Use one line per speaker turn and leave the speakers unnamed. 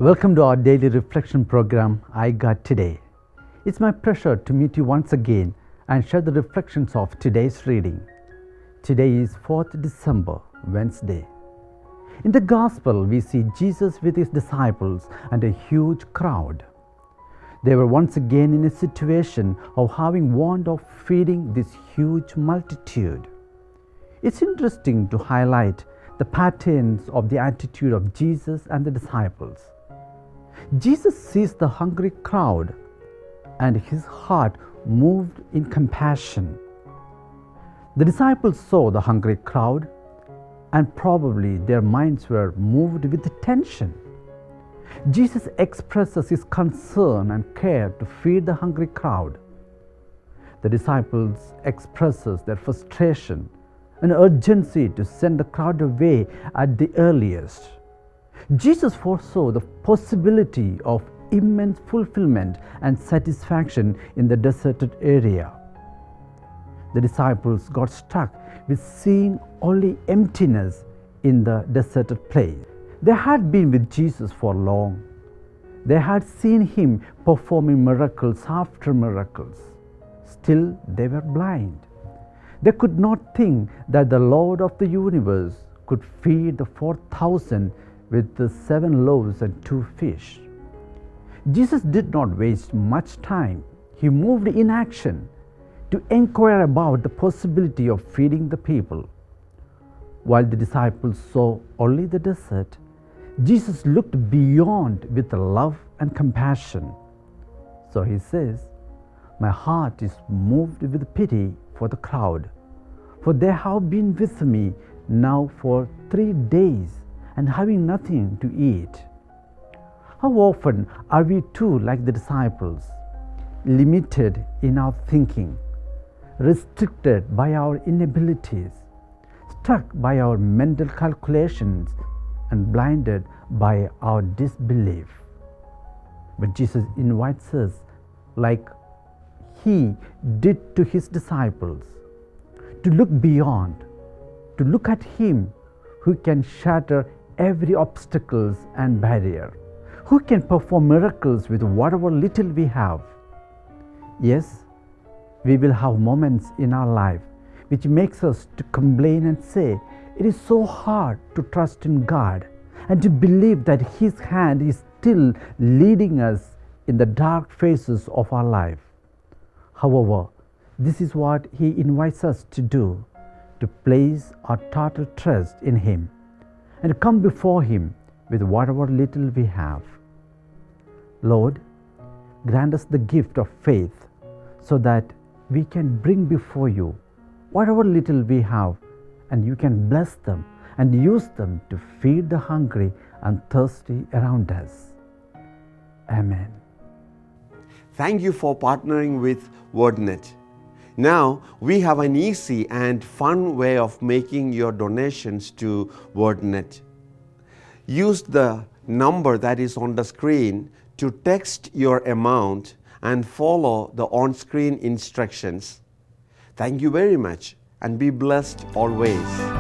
Welcome to our daily reflection program, iGod Today. It's my pleasure to meet you once again and share the reflections of today's reading. Today is 4th December, Wednesday. In the Gospel, we see Jesus with his disciples and a huge crowd. They were once again in a situation of having want of feeding this huge multitude. It's interesting to highlight the patterns of the attitude of Jesus and the disciples. Jesus sees the hungry crowd and his heart moved in compassion. The disciples saw the hungry crowd and probably their minds were moved with tension. Jesus expresses his concern and care to feed the hungry crowd. The disciples expresses their frustration and urgency to send the crowd away at the earliest. Jesus foresaw the possibility of immense fulfillment and satisfaction in the deserted area. The disciples got struck with seeing only emptiness in the deserted place. They had been with Jesus for long. They had seen him performing miracles after miracles. Still, they were blind. They could not think that the Lord of the universe could feed the 4,000 with the 7 loaves and 2 fish. Jesus did not waste much time. He moved in action to inquire about the possibility of feeding the people. While the disciples saw only the desert, Jesus looked beyond with love and compassion. So he says, "My heart is moved with pity for the crowd, for they have been with me now for 3 days and having nothing to eat." How often are we too like the disciples, limited in our thinking, restricted by our inabilities, struck by our mental calculations, and blinded by our disbelief? But Jesus invites us, like he did to his disciples, to look beyond, to look at him who can shatter every obstacle and barrier, who can perform miracles with whatever little we have. Yes, we will have moments in our life which makes us to complain and say, it is so hard to trust in God and to believe that his hand is still leading us in the dark phases of our life. However, this is what he invites us to do, to place our total trust in him and come before him with whatever little we have. Lord, grant us the gift of faith so that we can bring before you whatever little we have, and you can bless them and use them to feed the hungry and thirsty around us. Amen.
Thank you for partnering with WordNet. Now we have an easy and fun way of making your donations to WordNet. Use the number that is on the screen to text your amount and follow the on-screen instructions. Thank you very much and be blessed always.